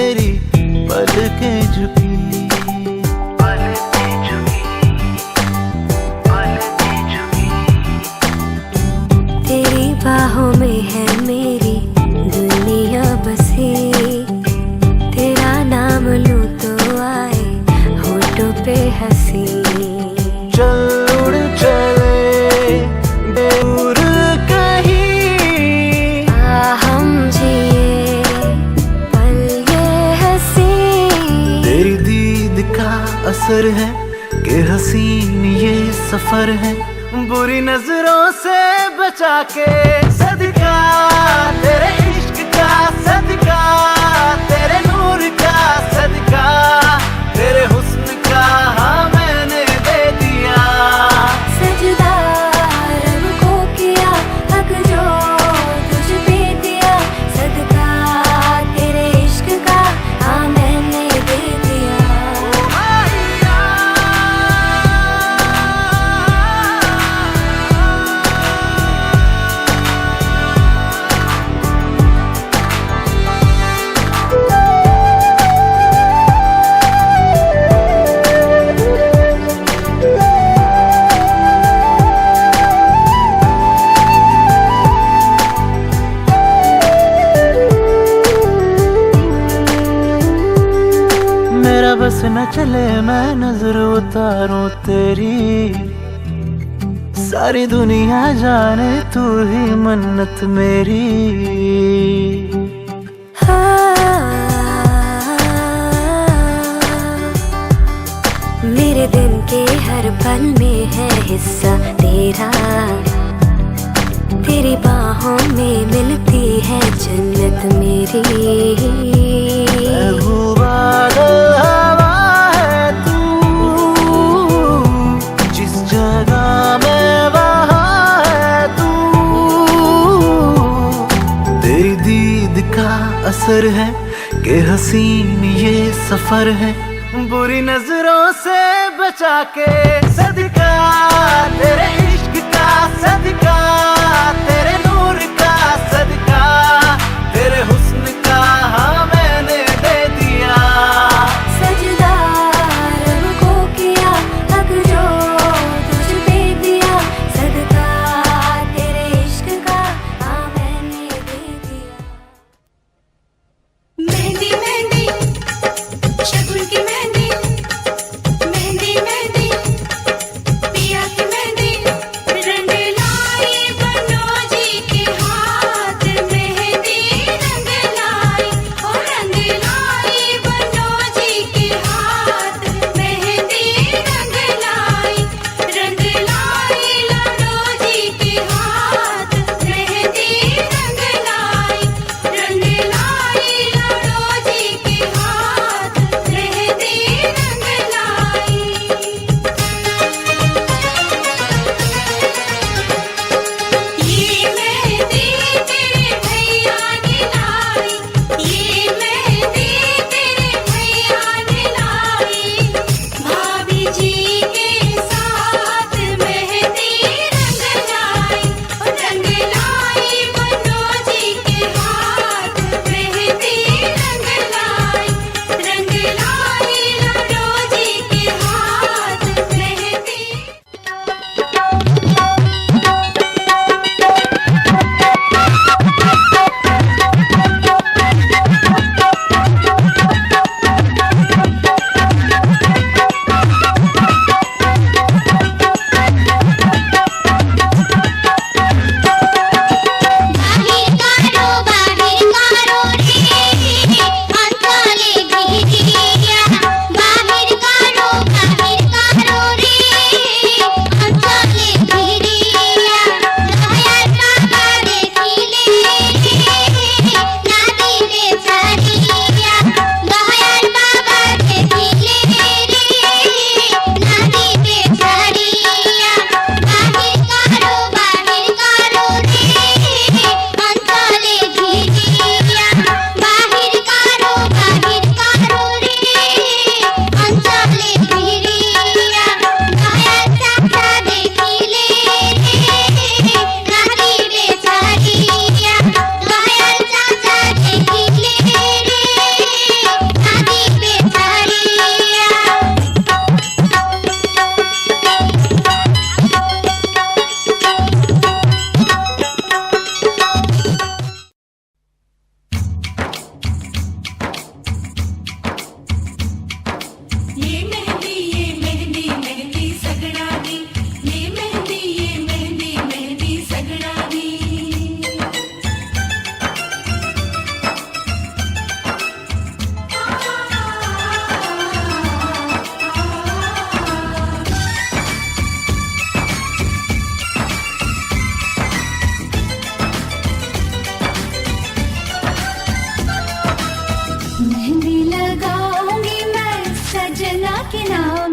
तेरी पलकें झुकी, पलकें झुकी, पलकें झुकी। तेरी बाहों में है मेरी दुनिया बसी, तेरा नाम लूं तो आए होठों पे हंसी। चल उड़ चले दूर कहीं, हम जिए पल ये हंसी। तेरी दीद का असर है कि हसीन ये सफर है, बुरी नजरों से बचा के सदका तेरे इश्क का, सदका तेरे नूर का, सदका तेरे हुस्न का हाँ मैंने दे दिया। सजदा रब को किया, हक जो तुझ पे दिया, सदका तेरे इश्क का हाँ मैंने दे दिया। मेरा बस न चले मैं नजर उतारूं तेरी, सारी दुनिया जाने तू ही मन्नत मेरी। मेरे दिन के हर पल में है हिस्सा तेरा, तेरी बाहों में मिलती है जन्नत मेरी। बादल हवा है तू, जिस जगह में वहाँ है तू, तेरी दीद का असर है कि हसीन ये सफर है, बुरी नजरों से बचा के सदका तेरे इश्क का, सदका तेरे नूर का, सदका तेरे हुस्न का हाँ मैंने दे दिया। सजदा रब को किया, हक जो तुझ पे दिया, सदका तेरे इश्क का हाँ मैंने दे दिया। मेहंदी मेहंदी शगुन की मेहंदी, मेहंदी मेहंदी पिया की मेहंदी, रंग लाई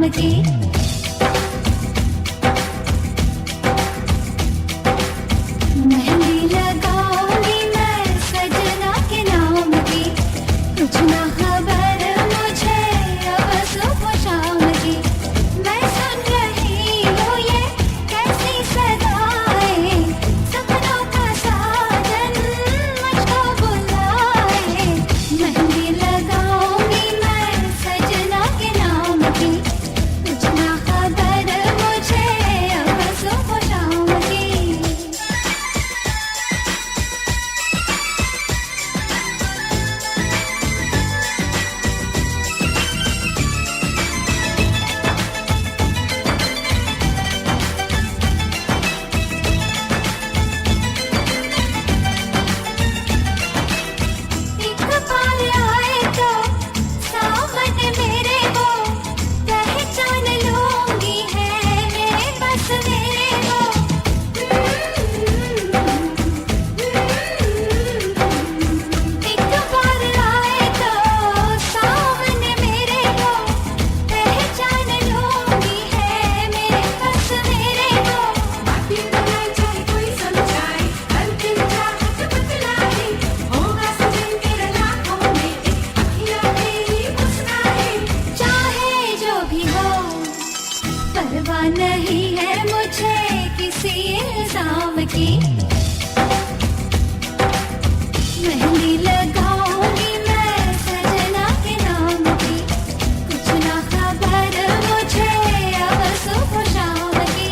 की। मेहंदी लगाऊंगी मैं सजना के नाम की, कुछ ना खबर मुझे अब सुबह शाम की। मैं सुन रही हूँ ये कैसी सदाएं, सपनों का साजन मुझको बुलाए। मेहंदी लगाऊंगी मैं सजना के नाम की, कुछ ना खबर मुझे अब सुबह शाम की। एक बार आए तो सामने मेरे वो पहचान लूंगी है मेरे बस मेरे वो। एक बार आए तो सामने मेरे वो पहचान लूंगी है मेरे बस मेरे वो। बातें बनाए चाहे कोई समझाए, अंतिम चाहत बतलाए, होगा सजन तेरा लाखों में एक, अखियाँ तेरी मुस्काए। चाहे जो भी हो परवाह नहीं है मुझे किसी इल्जाम की। मेहंदी लगाऊंगी मैं सजना के नाम की, कुछ ना खबर मुझे अब सुबह शाम की।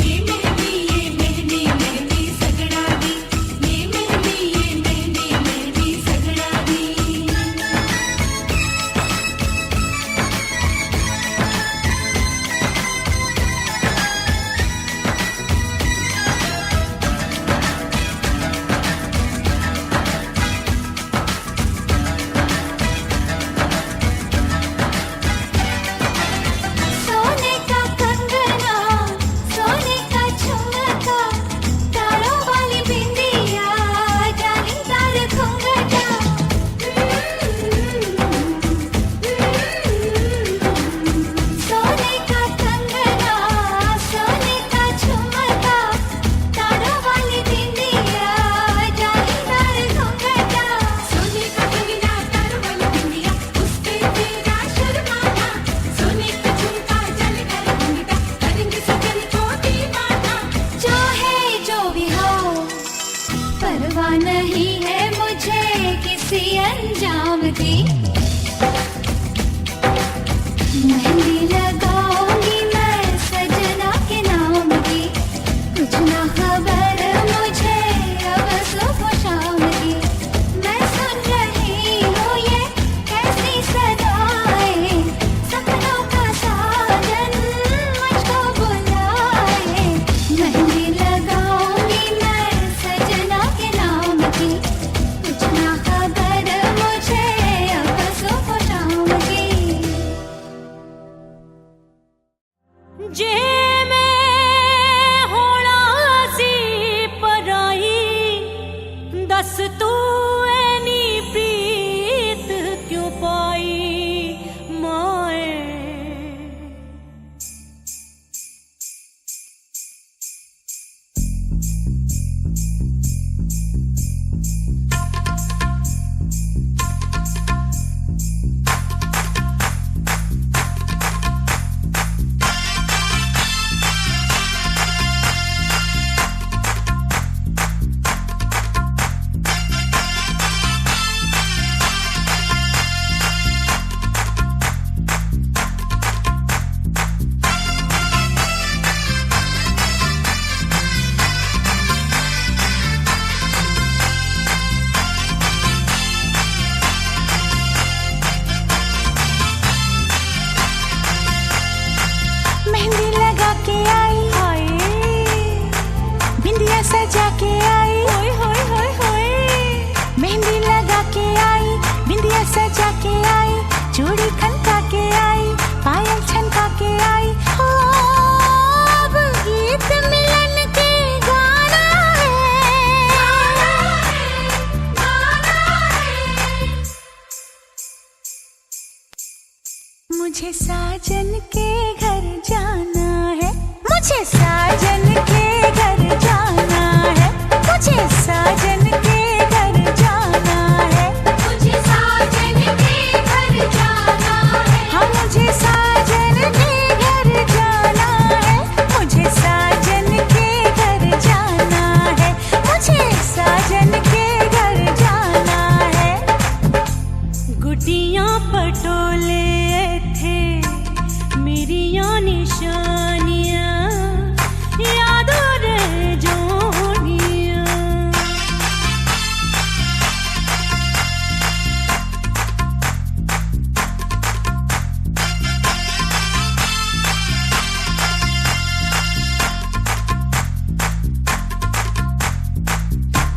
ये मेहंदी मेहंदी सगड़ा दी, ये मेहंदी सगड़ा दी। सोने का कंगना, सोने का झुमका, तारों वाली बिंदिया, जालीदार घुंघटा। सोने का कंगना, सोने का झुमका, तारों वाली बिंदिया, जालीदार घुंघटा। सोने का कंगना तारों वाली बिंदिया, उस पे तेरा शर्माना, सोने का झुमका जल कर घूंघटा, करेंगे सजन को दीवाना। चाहे जो भी हो परवाह नहीं है मुझे किसी अंजाम की। मेहंदी लगाऊंगी मैं सजना के नाम की, कुछ ना खबर मुझे अब सुबह शाम की। मैं सुन रही हूँ ये कैसी सदाएं, सपनों का साजन मुझको बुलाए। मेहंदी लगाऊंगी मैं सजना के नाम की, कुछ ना खबर मुझे अब मुझे साजन के घर जाना है, मुझे साजन के घर जाना है, मुझे साजन के घर जाना है, मुझे साजन के घर जाना है। हाँ मुझे साजन के घर जाना है, मुझे साजन के घर जाना है, मुझे साजन के घर जाना है। गुटियां पटोले थे मेरी या निशानियां, यादों रह जोड़ियां।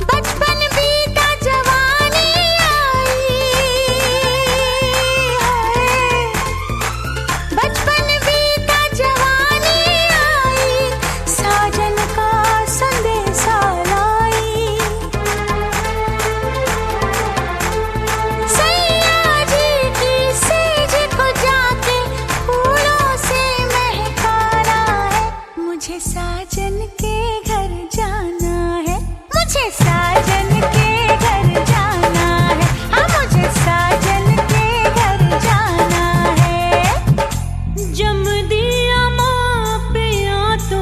बचपन बीता जवानी आई है, बचपन बीता जवानी आई, साजन का संदेशा लाई। सैया जी की सेज को जाके फूलों से महकाना है, मुझे साजन के घर जाना है, मुझे साजन के घर जाना है, हाँ मुझे साजन के घर जाना है। जम दिया माँ पे या तो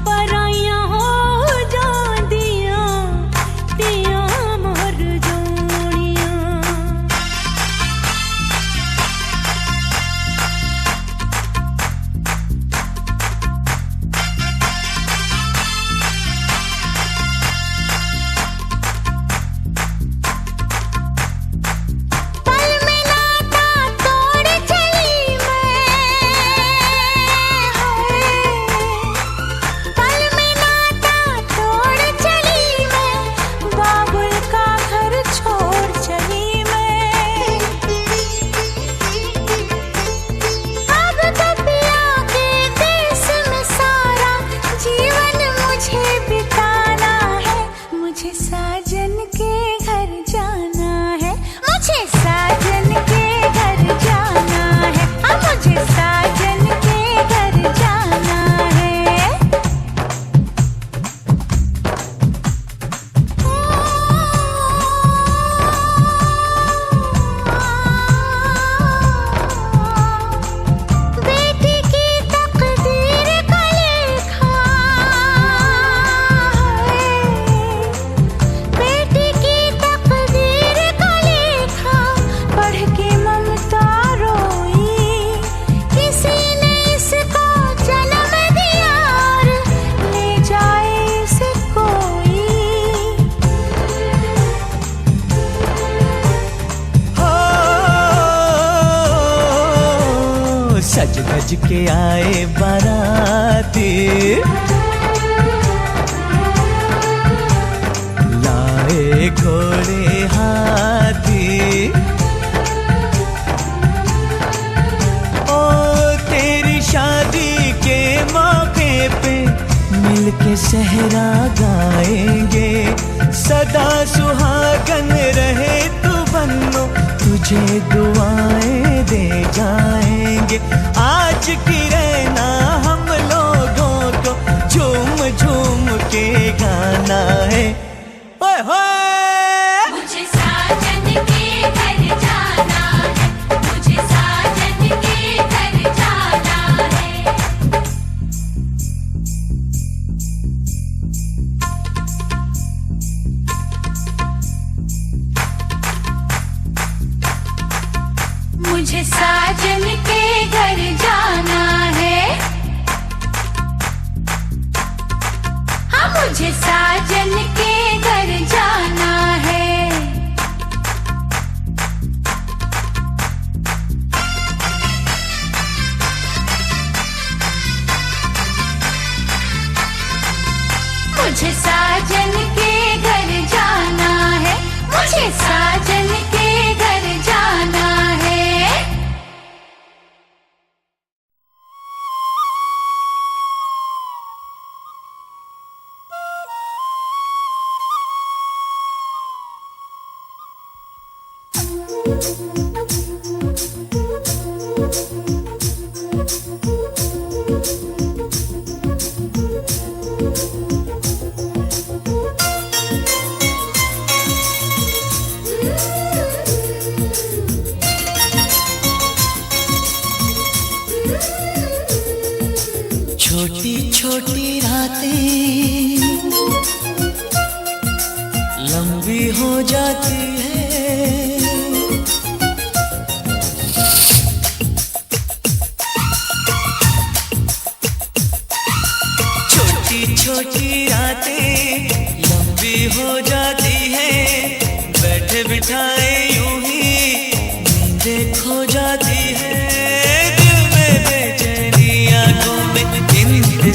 पराइयाँ हो जांदियाँ, दिया मर जोड़ियाँ। पल में नाता तोड़ चली मैं, पल में नाता तोड़ चली मैं, बाबुल का घर छोड़ चली मैं। अब तो पिया के देश में सारा जीवन मुझे बिताना है, मुझे साजन के घर जाना है, मुझे साजन के घर जाना है, हाँ मुझे साजन के घर जाना है। बेटी की तकदीर का लेखा है, बेटी की तकदीर का लेखा, पढ़ के ममता रोई। किसी ने इसको जन्म दिया और ले जाए इसे कोई। हो सज धज के आए बाराती, लाए घोड़े हाथी, ओ तेरी शादी के मौके पे मिलके सहरा गाएंगे, सदा सुहागन रहे तू बन्नो, तुझे दुआएं दे जाएंगे। आज की रहना हम लोगों को झूम झूम के गाना है। ओए होए मुझे साजन के घर जाना है, मुझे साजन के घर जाना है। मुझे साजन के घर जाना है, हाँ मुझे साजन के घर जाना है। मुझे साजन के घर जाना है, मुझे साजन के घर जाना है।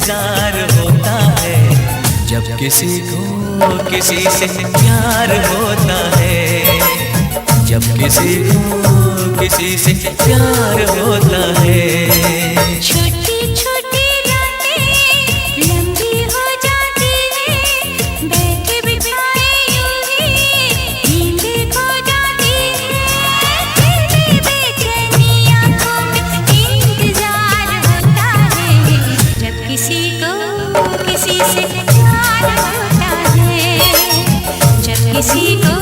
इंतजार होता है जब किसी को किसी से प्यार होता है, जब किसी को किसी से प्यार होता है। छोटी छोटी रातें लंबी हो जाती हैं, बैठे बिठाए यूं ही नींद खो जाती है। दिल में बेचैनी आंखों में इंतजार होता है जब किसी को किसी से प्यार होता है, जब किसी को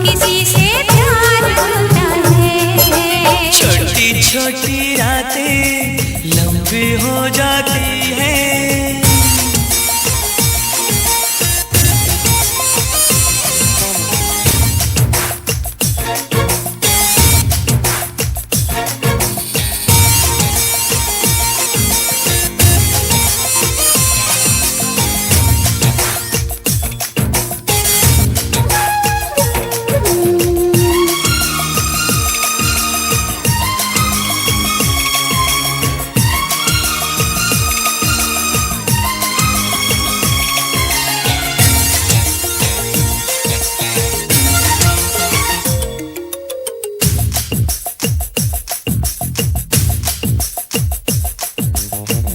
किसी से प्यार होता है। छोटी छोटी रातें लंबी हो जाती हैं।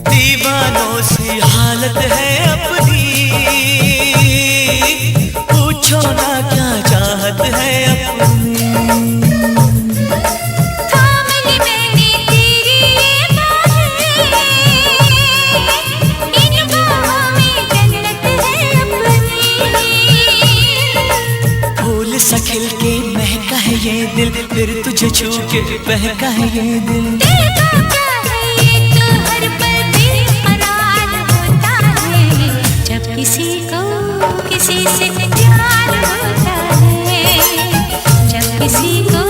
दीवानों सी हालत है अपनी, पूछो ना क्या चाहत है अपनी। थाम ली मैंने तेरी ये बाहें, इन बाहों में जन्नत है अपनी। फूल सा खिल के महका है ये दिल, फिर तुझे छू के बहका है ये दिल। देखा क्या है ये तो हर पल बेकरार होता है जब किसी को किसी से प्यार होता है, जब किसी को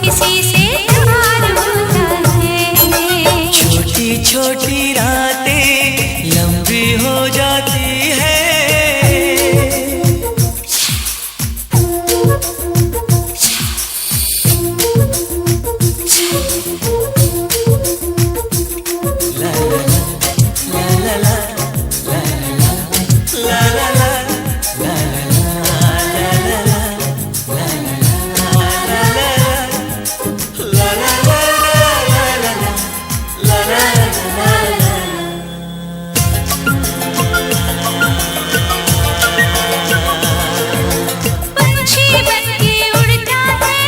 किसी से प्यार होता है। छोटी छोटी रातें लंबी हो जाती है। पंछी बनके उड़ता है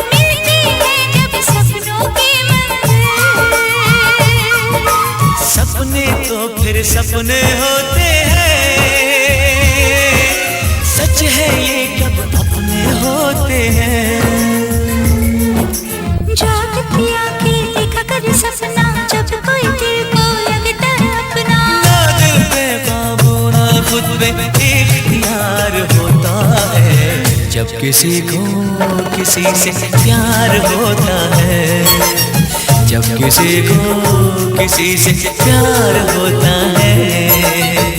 मिलती है जब सपनों की मंजिल। सपने तो फिर सपने होते हैं, सच है ये कब अपने होते हैं। जागती आंखें देखा कर सपना जब कोई दिल को लगता है अपना। ना दिल पे काबू ना खुद पे इख्तियार होता है जब किसी को किसी से प्यार होता है, जब किसी को किसी से प्यार होता है।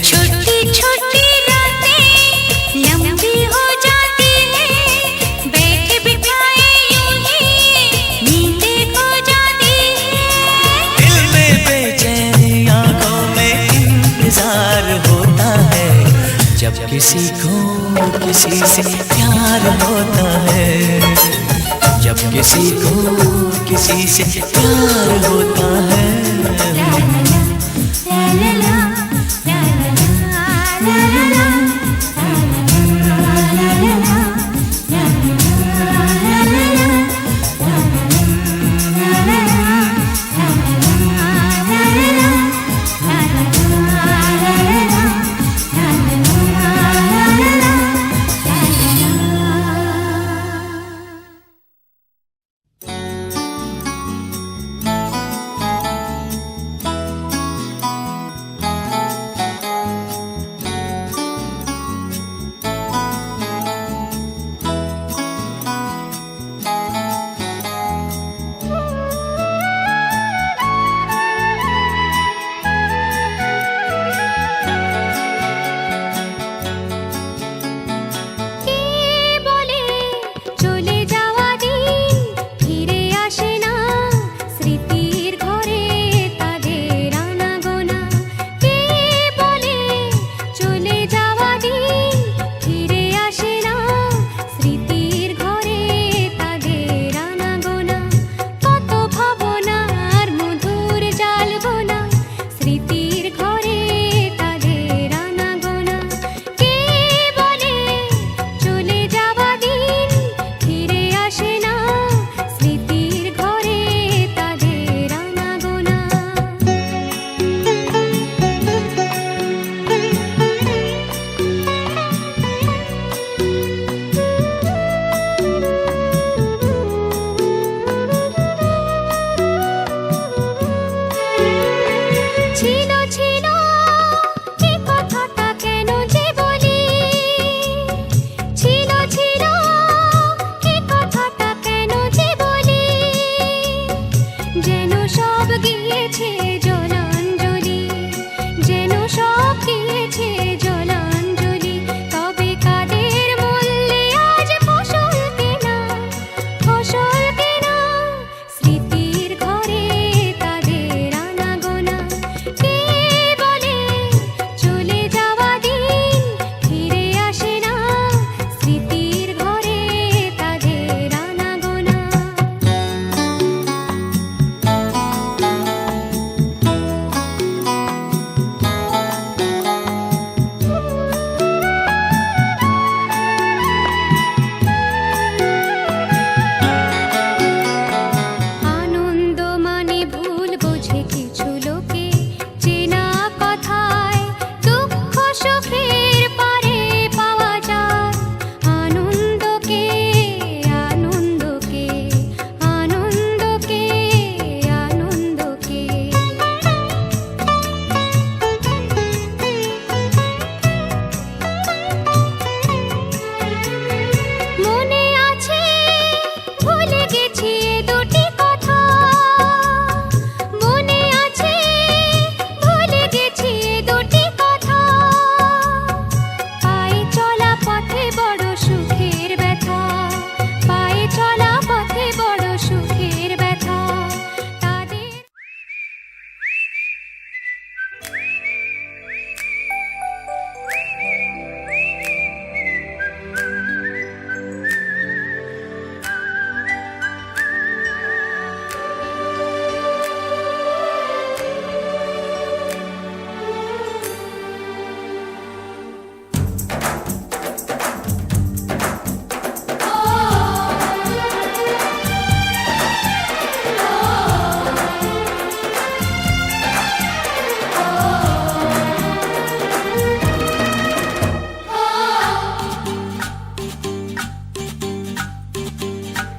छोटी छोटी रातें लंबी हो जाती हैं, बैठे बिठाए यूं ही नींद खो जाती है। दिल में बेचैनी आंखों में इंतजार होता है जब किसी को किसी से प्यार होता है, जब किसी को किसी से प्यार होता है।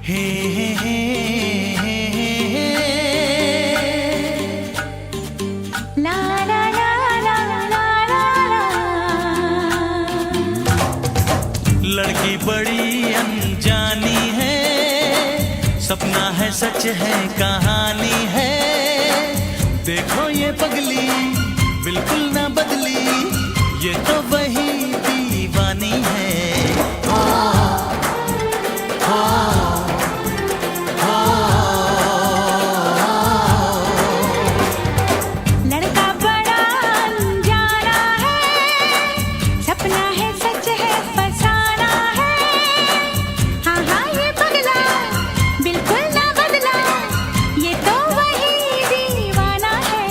हे हे हे हे हे ला ला ला ला ला ला ला। लड़की बड़ी अनजानी है, सपना है सच है कहानी है। देखो ये पगली बिल्कुल ना बदली, ये तो वही दीवानी है। लड़का बड़ा अनजाना है, सपना है सच है फसाना है। हाँ हाँ ये पगला बिल्कुल ना बदला, ये तो वही दीवाना है।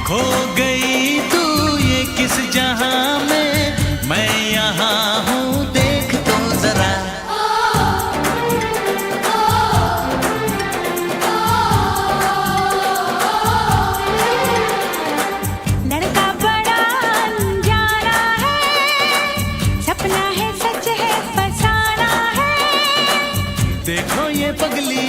खो गई तू ये किस जहां में, मैं यहाँ हूँ देख तो जरा। लड़का बड़ा अनजाना है, सपना है सच है फसाना है। देखो ये पगली